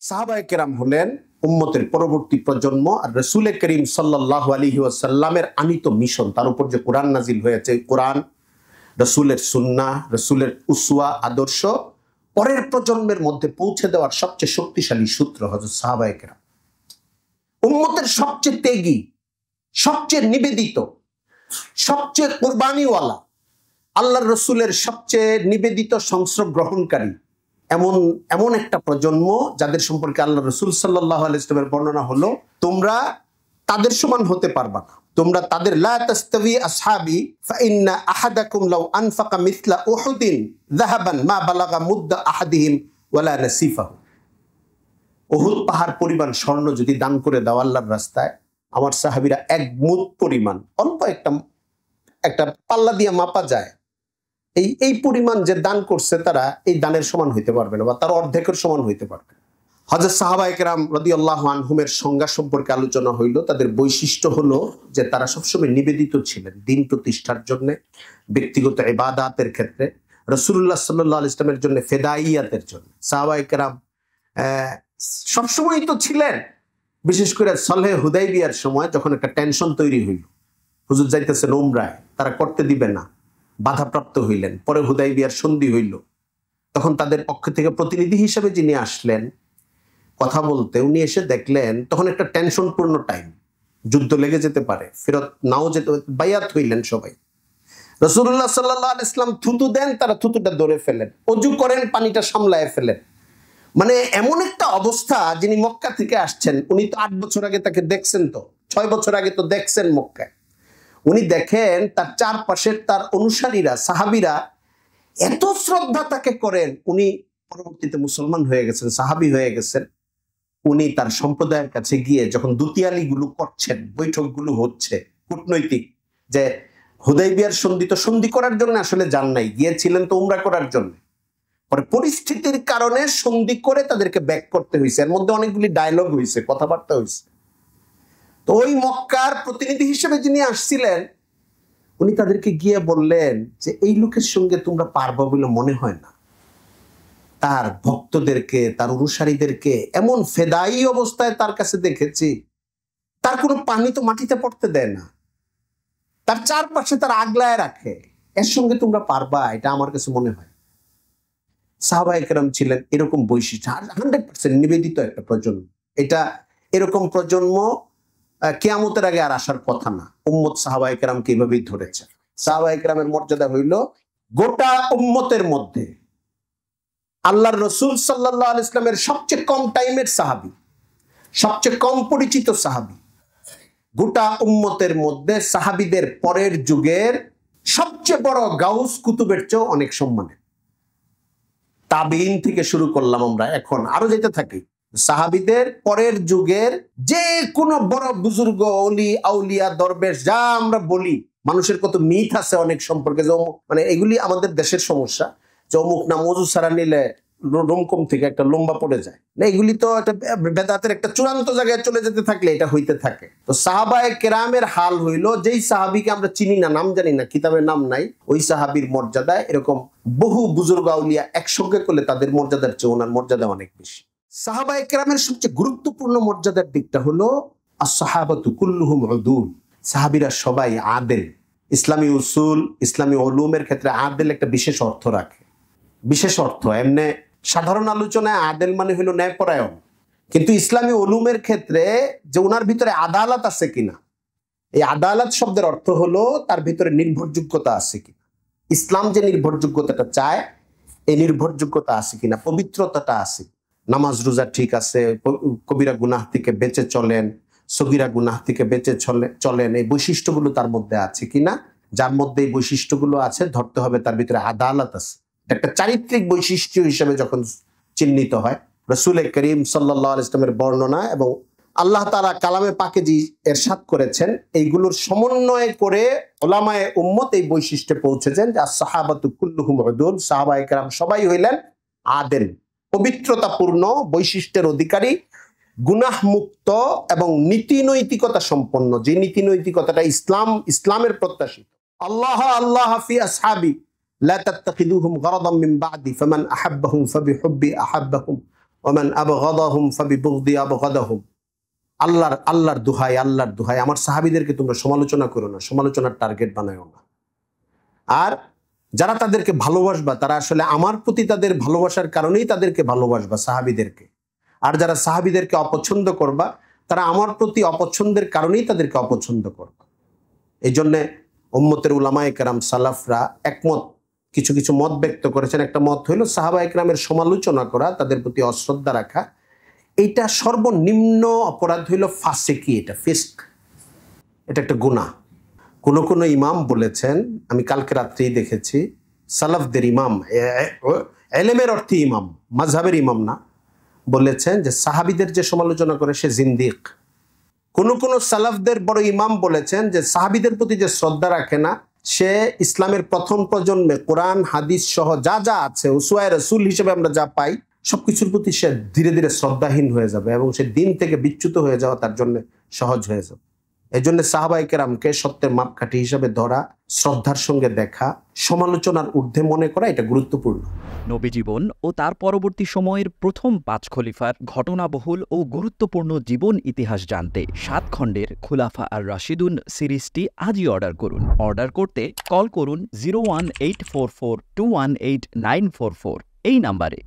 সাহাবায়ে কেরাম হলেন উম্মতের পরবর্তী প্রজন্ম, আর রাসূল করিম সাল্লাল্লাহু আলাইহি ওয়াসাল্লামের আনিত মিশন, তার উপর যে কোরআন নাজিল হয়েছে, কোরআন, রাসূলের সুন্নাহ, রাসূলের উসওয়া আদর্শ পরের প্রজন্মের মধ্যে পৌঁছে দেওয়ার সবচেয়ে শক্তিশালী সূত্র হযরত সাহাবায়ে কেরাম। উম্মতের সবচেয়ে ত্যাগী, সবচেয়ে নিবেদিত, সবচেয়ে কুরবানিওয়ালা, আল্লাহর রাসূলের সবচেয়ে নিবেদিত সংস্রব গ্রহণকারী এমন একটা প্রজন্ম যাদের সম্পর্কে আল্লাহ রাসূল সাল্লাল্লাহু আলাইহি ওয়াসাল্লামের বর্ণনা হলো, তোমরা তাদের সমান হতে পারবা না, তোমরা তাদের লা তাস্তাবি আসহাবি ফাইন্না আহাদাকুম লাউ আনফাকা মিসলা উহুদিন যাহাবান মা বালাগা মুদ্দা আহাদিহিম ওয়ালা নাসিফাহু। উহুদ পাহাড় পরিমাণ স্বর্ণ যদি দান করে দাও আল্লাহর রাস্তায়, আমার সাহাবীরা এক মুদ পরিমাণ, অল্প একটা পাল্লা দিয়ে মাপা যায়, এই পরিমাণ যে দান করছে তারা এই দানের সমান হইতে পারবে না, বা তার অর্ধেকের সমান হইতে পারবে না। হযরত সাহাবায়ে কেরাম রাদিয়াল্লাহু আনহুমের সংজ্ঞা সম্পর্কে আলোচনা হইল। তাদের বৈশিষ্ট্য হলো যে তারা সবসময় নিবেদিত ছিলেন দিন প্রতিষ্ঠার জন্য, ব্যক্তিগত ইবাদাতের ক্ষেত্রে, রাসূলুল্লাহ সাল্লাল্লাহু আলাইহি ওয়াসাল্লামের জন্য ফেদাইয়াতের জন্য। সাহাবায়ে কেরাম সবসময়ই তো ছিলেন, বিশেষ করে সলহে হুদাইবিয়ার সময় যখন একটা টেনশন তৈরি হইল, হুজুর যাইতেছেন উমরায়, তারা করতে দিবে না, বাধাপ্রাপ্ত হইলেন। পরে হুদাইবিয়ার সন্ধি হইল, তখন তাদের পক্ষ থেকে প্রতিনিধি হিসেবে যিনি আসলেন কথা বলতে, উনি এসে দেখলেন তখন একটা টেনশনপূর্ণ টাইম, যুদ্ধ লেগে যেতে পারে, ফেরত নাও যেতে, বায়াত হইলেন সবাই। রাসূলুল্লাহ সাল্লাল্লাহু আলাইহি ওয়াসাল্লাম থুতু দেন, তারা থুতুটা ধরে ফেলেন, ওযু করেন, পানিটা সামলায় ফেলেন। মানে এমন একটা অবস্থা, যিনি মক্কা থেকে আসছেন, উনি তো 8 বছর আগে তাকে দেখছেন, তো 6 বছর আগে তো দেখছেন মক্কায়। উনি দেখেন তার চারপাশের তার অনুসারীরা, সাহাবীরা এত শ্রদ্ধা তাকে করেন। উনি পরবর্তীতে মুসলমান হয়ে গেছেন, সাহাবী হয়ে গেছেন। উনি তার সম্প্রদায়ের কাছে গিয়ে যখন দুতিয়ালি গুলো করছেন, বৈঠকগুলো হচ্ছে কূটনৈতিক, যে হুদাইবিয়ার সন্ধি করার জন্য আসলে যান নাই, গিয়েছিলেন তো উমরা করার জন্য। পরে পরিস্থিতির কারণে সন্ধি করে তাদেরকে ব্যাক করতে হয়েছে, এর মধ্যে অনেকগুলি ডায়লগ হয়েছে, কথাবার্তা হয়েছে। তো ওই মক্কার প্রতিনিধি হিসেবে যিনি আসছিলেন, উনি তাদেরকে গিয়ে বললেন যে এই লোকের সঙ্গে তোমরা পারবা বলে মনে হয় না। তার ভক্তদেরকে, তার অনুসারীদেরকে এমন ফেদাই অবস্থায় তার কাছে দেখেছি, তার কোনো পানি তো মাটিতে পড়তে দেয় না, তার চারপাশে তার আগলায় রাখে, এর সঙ্গে তোমরা পারবা, এটা আমার কাছে মনে হয়। সাহাবায়ে কেরাম ছিলেন এরকম বৈশিষ্ট্য, 100% নিবেদিত একটা প্রজন্ম। এটা এরকম প্রজন্ম কিয়ামতের আগে আর আসার কথা না। উম্মত সাহাবায়ে কেরামকে এইভাবেই ধরেছে। সাহাবায়ে কেরামের মর্যাদা হইল গোটা উম্মতের মধ্যে আল্লাহর রাসূল সাল্লাল্লাহু আলাইহি ওয়াসাল্লামের সবচেয়ে কম টাইমের সাহাবী, সবচেয়ে কম পরিচিত সাহাবী, গোটা উম্মতের মধ্যে সাহাবীদের পরের যুগের সবচেয়ে বড় গাউস কুতুবের চেয়ে অনেক সম্মানের। তাবিঈন থেকে শুরু করলাম আমরা, এখন আরো যেতে থাকি। সাহাবীদের পরের যুগের যে কোনো বড় বুজুর্গ, ওলি, আউলিয়া, দরবেশ, যা আমরা বলি, মানুষের কত মিথ আছে অনেক সম্পর্কে, যে মানে এগুলি আমাদের দেশের সমস্যা, যে অমুক নাম ওযু ছাড়া নিলে রুমকম থেকে একটা লম্বা পড়ে যায় না, এগুলি তো একটা বেদাতের একটা চূড়ান্ত জায়গায় চলে যেতে থাকলে এটা হইতে থাকে। তো সাহাবায়ে কেরামের হাল হইল, যেই সাহাবীকে আমরা চিনি না, নাম জানি না, কিতাবের নাম নাই, ওই সাহাবীর মর্যাদায় এরকম বহু বুজুর্গ আউলিয়া একসঙ্গে করলে তাদের মর্যাদার চেয়ে ওনার মর্যাদা অনেক বেশি। সাহাবায়ে কেরামের সবচেয়ে গুরুত্বপূর্ণ মর্যাদার দিকটা হলো আস-সাহাবাতু কুল্লুহুম উদুল, সাহাবীরা সবাই আদেল। ইসলামী উসুল, ইসলামী উলুমের ক্ষেত্রে আদেল একটা বিশেষ অর্থ রাখে, বিশেষ অর্থ। এমনি সাধারণ আলোচনায় আদেল মানে হলো ন্যায়পরায়ণ, কিন্তু ইসলামী উলুমের ক্ষেত্রে যে ওনার ভিতরে আদালত আছে কিনা, এই আদালত শব্দের অর্থ হলো তার ভিতরে নির্ভরযোগ্যতা আছে কিনা। ইসলাম যে নির্ভরযোগ্যতাটা চায়, এই নির্ভরযোগ্যতা আছে কিনা, পবিত্রতাটা আছে, নামাজ রোজা ঠিক আছে, কবিরা গুনাহ থেকে বেঁচে চলেন, সগীরা গুনাহ থেকে বেঁচে চলেন, এই বৈশিষ্ট্যগুলো তার মধ্যে আছে কিনা। যার মধ্যে এই বৈশিষ্ট্যগুলো আছে, ধরতে হবে তার ভিতরে আদালত আছে। একটা চারিত্রিক বৈশিষ্ট্য হিসেবে যখন চিহ্নিত হয়, রাসূল করিম সাল্লাল্লাহু আলাইহি ওয়াসাল্লামের বর্ণনা এবং আল্লাহ তাআলা কালামে পাকে যে ইরশাদ করেছেন, এইগুলোর সমন্বয় করে উলামায়ে উম্মত এই বৈশিষ্ট্যে পৌঁছেছেন যে আস-সাহাবাতু কুল্লুহুম উদুল, সাহাবায়ে কেরাম সবাই হইলেন আদেল, পবিত্রতাপূর্ণ বৈশিষ্ট্যের অধিকারী, গুনাহ মুক্ত এবং নীতি নৈতিকতা সম্পন্ন, যে নীতি নৈতিকতাটা ইসলামের প্রত্যাশিত। আল্লাহ ফি আসহাবি লা তাত্তাখিদুহুম গারাদাম মিন বাদি ফামান আহাব্বাহুম ফাবিহুব্বি আহাব্বাহুম ওমান আবগাদাহুম ফাবিবুগদি আবগাদাহুম, আল্লাহর দোহাই আমার সাহাবীদেরকে তোমরা সমালোচনা করো না, সমালোচনার টার্গেট বানায়ো না। আর যারা তাদেরকে ভালোবাসবা তারা আসলে আমার প্রতি তাদের ভালোবাসার কারণেই তাদেরকে ভালোবাসবা, সাহাবীদেরকে। আর যারা সাহাবীদেরকে অপছন্দ করবা তারা আমার প্রতি অপছন্দের কারণেই তাদেরকে অপছন্দ করবা। এই জন্যে উম্মতের উলামায়ে কেরাম সালাফরা একমত, কিছু কিছু মত ব্যক্ত করেছেন। একটা মত হইল সাহাবায়ে কেরামের সমালোচনা করা, তাদের প্রতি অশ্রদ্ধা রাখা, এইটা সর্বনিম্ন অপরাধ হইল ফাসিকি, এটা ফিস্ক, এটা একটা গুনাহ। কোন কোন ইমাম বলেছেন, আমি কালকে রাত্রেই দেখেছি, সালাফদের ইমাম, এলেমের অর্থে ইমাম, মাযহাবের ইমাম না, বলেছেন যে সাহাবীদের যে সমালোচনা করে সে জিন্দিক। কোন কোন সালাফদের বড় ইমাম বলেছেন যে সাহাবীদের প্রতি যে শ্রদ্ধা রাখে না সে ইসলামের প্রথম প্রজন্মে কোরআন হাদিস সহ যা যা আছে, উসওয়ায়ে রাসূল হিসেবে আমরা যা পাই সবকিছুর প্রতি সে ধীরে ধীরে শ্রদ্ধাহীন হয়ে যাবে এবং সে দিন থেকে বিচ্যুত হয়ে যাওয়া তার জন্য সহজ হয়ে যাবে। এই জন্য সাহাবায়ে কেরামকে সত্যের মাপকাঠি হিসাবে ধরা, শ্রদ্ধার সঙ্গে দেখা, সমালোচনার ঊর্ধ্বে মনে করা, এটা গুরুত্বপূর্ণ। নবী জীবন ও তার পরবর্তী সময়ের প্রথম 5 খলিফার ঘটনাবহুল ও গুরুত্বপূর্ণ জীবন ইতিহাস জানতে 7 খণ্ডের খুলাফা আর রাশিদুন সিরিজটি আজই অর্ডার করুন। অর্ডার করতে কল করুন 01844218944 এই নাম্বারে।